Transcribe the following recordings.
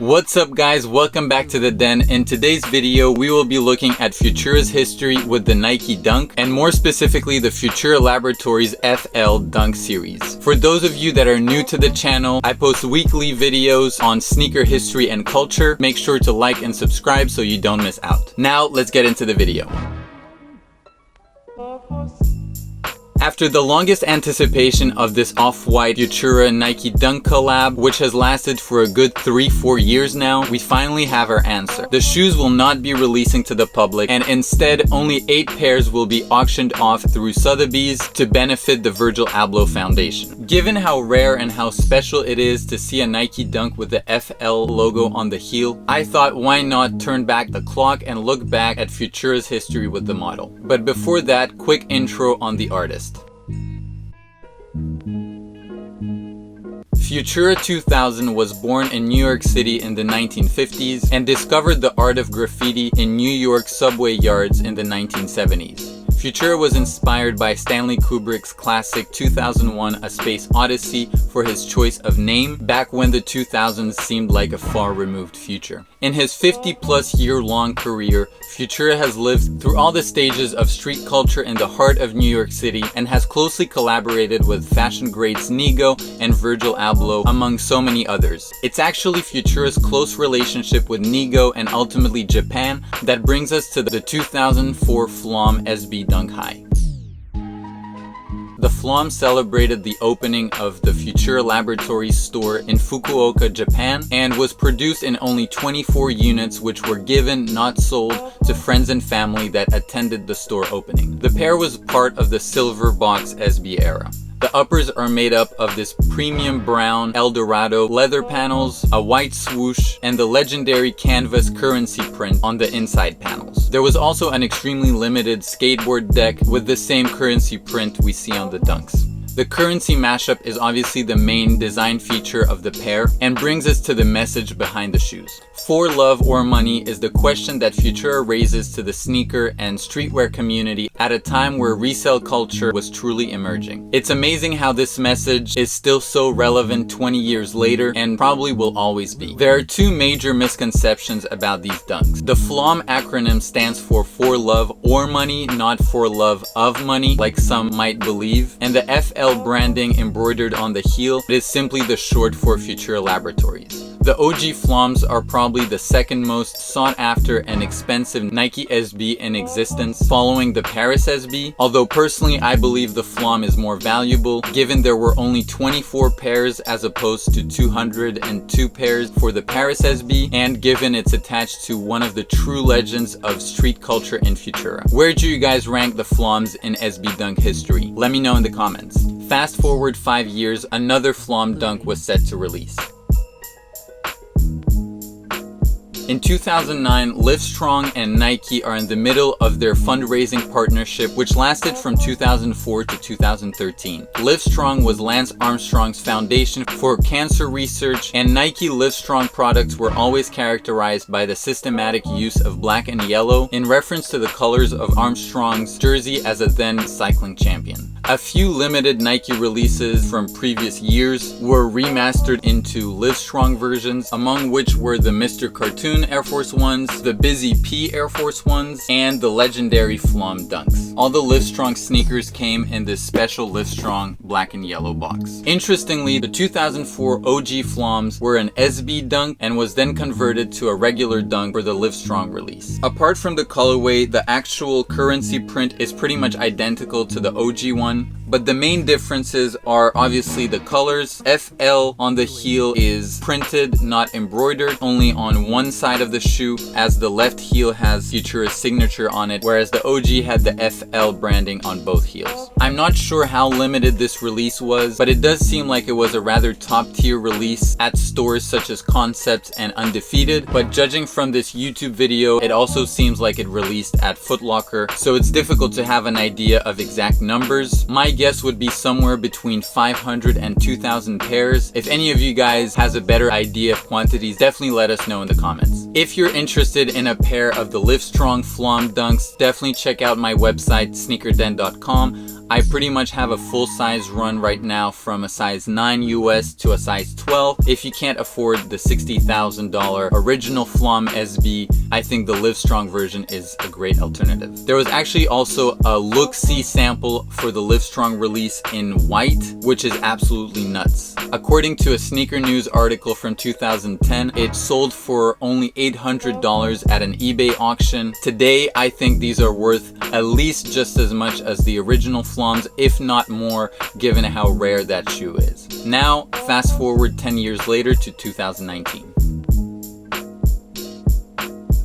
What's up guys, welcome back to the Den. In today's video we will be looking at Futura's history with the Nike Dunk, and more specifically the Futura Laboratories FL Dunk series. For those of you that are new to the channel, I post weekly videos on sneaker history and culture. Make sure to like and subscribe so you don't miss out. Now let's get into the video. After the longest anticipation of this off-white Futura Nike Dunk collab, which has lasted for a good 3-4 years now, we finally have our answer. The shoes will not be releasing to the public, and instead only 8 pairs will be auctioned off through Sotheby's to benefit the Virgil Abloh Foundation. Given how rare and how special it is to see a Nike Dunk with the FL logo on the heel, I thought why not turn back the clock and look back at Futura's history with the model. But before that, quick intro on the artist. Futura 2000 was born in New York City in the 1950s and discovered the art of graffiti in New York subway yards in the 1970s. Futura was inspired by Stanley Kubrick's classic 2001: A Space Odyssey for his choice of name, back when the 2000s seemed like a far-removed future. In his 50-plus year-long career, Futura has lived through all the stages of street culture in the heart of New York City and has closely collaborated with fashion greats Nigo and Virgil Abloh, among so many others. It's actually Futura's close relationship with Nigo and ultimately Japan that brings us to the 2004 FLOM SB Dunk High. The FLOM celebrated the opening of the Futura Laboratories store in Fukuoka, Japan, and was produced in only 24 units, which were given, not sold, to friends and family that attended the store opening. The pair was part of the silver box SB era. The uppers are made up of this premium brown Eldorado leather panels, a white swoosh, and the legendary canvas currency print on the inside panels. There was also an extremely limited skateboard deck with the same currency print we see on the Dunks. The currency mashup is obviously the main design feature of the pair and brings us to the message behind the shoes. For love or money is the question that Futura raises to the sneaker and streetwear community at a time where resale culture was truly emerging. It's amazing how this message is still so relevant 20 years later and probably will always be. There are two major misconceptions about these Dunks. The FLOM acronym stands for love or money, not for love of money, like some might believe, and the FL branding embroidered on the heel is simply the short for Futura Laboratories. The OG FLOMs are probably the second most sought after and expensive Nike SB in existence, following the Paris SB, although personally I believe the FLOM is more valuable given there were only 24 pairs as opposed to 202 pairs for the Paris SB, and given it's attached to one of the true legends of street culture in Futura. Where do you guys rank the FLOMs in SB Dunk history? Let me know in the comments. Fast forward 5 years, another FLOM Dunk was set to release. In 2009, LIVESTRONG and Nike are in the middle of their fundraising partnership, which lasted from 2004 to 2013. LIVESTRONG was Lance Armstrong's foundation for cancer research, and Nike LIVESTRONG products were always characterized by the systematic use of black and yellow in reference to the colors of Armstrong's jersey as a then cycling champion. A few limited Nike releases from previous years were remastered into LIVESTRONG versions, among which were the Mr. Cartoon Air Force Ones, the Busy P Air Force Ones, and the legendary FLOM Dunks. All the LIVESTRONG sneakers came in this special LIVESTRONG black and yellow box. Interestingly, the 2004 OG FLOMs were an SB Dunk and was then converted to a regular Dunk for the LIVESTRONG release. Apart from the colorway, the actual currency print is pretty much identical to the OG one, but the main differences are obviously the colors. FL on the heel is printed, not embroidered, only on one side of the shoe, as the left heel has Futura's signature on it, whereas the OG had the FL branding on both heels. I'm not sure how limited this release was, but it does seem like it was a rather top tier release at stores such as Concepts and Undefeated, but judging from this YouTube video, it also seems like it released at Foot Locker, so it's difficult to have an idea of exact numbers. My guess would be somewhere between 500 and 2,000 pairs. If any of you guys has a better idea of quantities, definitely let us know in the comments. If you're interested in a pair of the LIVESTRONG FLOM Dunks, definitely check out my website sneakerden.com. I pretty much have a full size run right now from a size 9 US to a size 12. If you can't afford the $60,000 original FLOM SB, I think the Livestrong version is a great alternative. There was actually also a look-see sample for the Livestrong release in white, which is absolutely nuts. According to a Sneaker News article from 2010, it sold for only $800 at an eBay auction. Today, I think these are worth at least just as much as the original FLOMs, if not more, given how rare that shoe is. Now, fast forward 10 years later to 2019.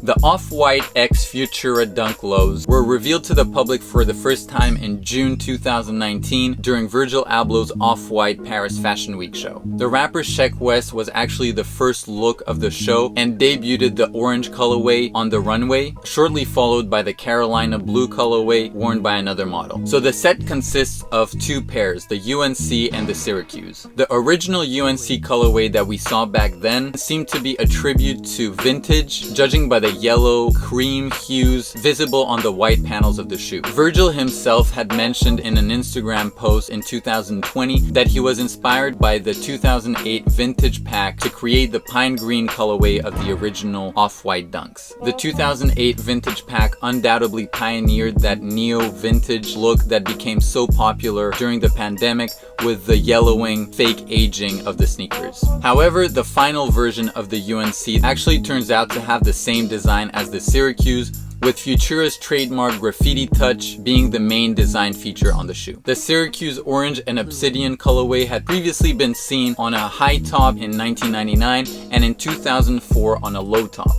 The Off-White X Futura Dunk Lows were revealed to the public for the first time in June 2019 during Virgil Abloh's Off-White Paris Fashion Week show. The rapper Sheck West was actually the first look of the show and debuted the orange colorway on the runway, shortly followed by the Carolina blue colorway worn by another model. So the set consists of two pairs, the UNC and the Syracuse. The original UNC colorway that we saw back then seemed to be a tribute to vintage, judging by the yellow cream hues visible on the white panels of the shoe. Virgil himself had mentioned in an Instagram post in 2020 that he was inspired by the 2008 vintage pack to create the pine green colorway of the original Off-White Dunks. The 2008 vintage pack undoubtedly pioneered that neo-vintage look that became so popular during the pandemic with the yellowing, fake aging of the sneakers. However, the final version of the UNC actually turns out to have the same design as the Syracuse, with Futura's trademark graffiti touch being the main design feature on the shoe. The Syracuse orange and obsidian colorway had previously been seen on a high top in 1999 and in 2004 on a low top.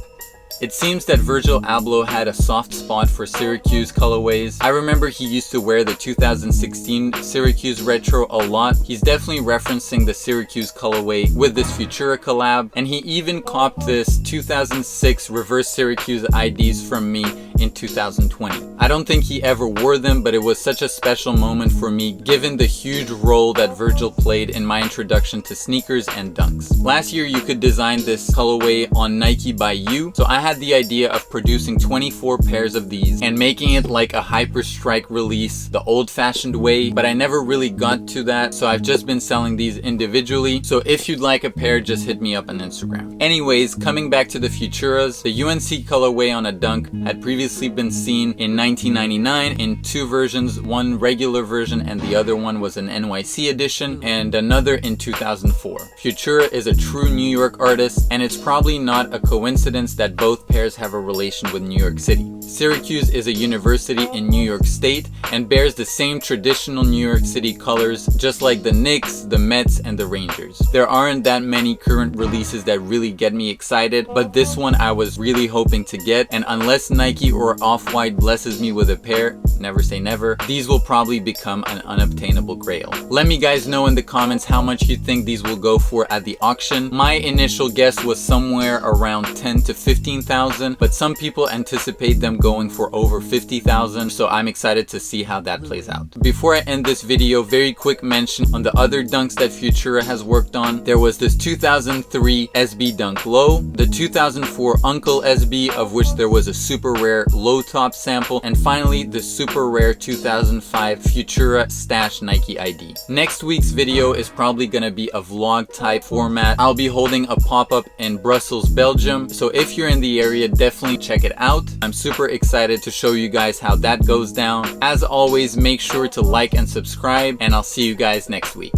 It seems that Virgil Abloh had a soft spot for Syracuse colorways. I remember he used to wear the 2016 Syracuse retro a lot. He's definitely referencing the Syracuse colorway with this Futura collab, and he even copped this 2006 reverse Syracuse IDs from me in 2020. I don't think he ever wore them, but it was such a special moment for me given the huge role that Virgil played in my introduction to sneakers and dunks. Last year you could design this colorway on Nike by You, so I had the idea of producing 24 pairs of these and making it like a Hyper Strike release the old-fashioned way, but I never really got to that, so I've just been selling these individually. So if you'd like a pair, just hit me up on Instagram. Anyways, coming back to the Futuras, the UNC colorway on a dunk had previously been seen in 1999 in two versions, one regular version and the other one was an NYC edition, and another in 2004. Futura is a true New York artist, and it's probably not a coincidence that both pairs have a relation with New York City. Syracuse is a university in New York State and bears the same traditional New York City colors, just like the Knicks, the Mets, and the Rangers. There aren't that many current releases that really get me excited, but this one I was really hoping to get, and unless Nike or Off-White blesses me with a pair, never say never, these will probably become an unobtainable grail. Let me guys know in the comments how much you think these will go for at the auction. My initial guess was somewhere around 10 to 15,000, but some people anticipate them going for over 50,000, so I'm excited to see how that plays out. Before I end this video, very quick mention on the other dunks that Futura has worked on. There was this 2003 SB Dunk Low, the 2004 Uncle SB, of which there was a super rare low top sample, and finally the super rare 2005 Futura Stash Nike ID. Next week's video is probably gonna be a vlog type format. I'll be holding a pop-up in Brussels, Belgium, so if you're in the area, definitely check it out. I'm super excited to show you guys how that goes down. As always, make sure to like and subscribe, and I'll see you guys next week.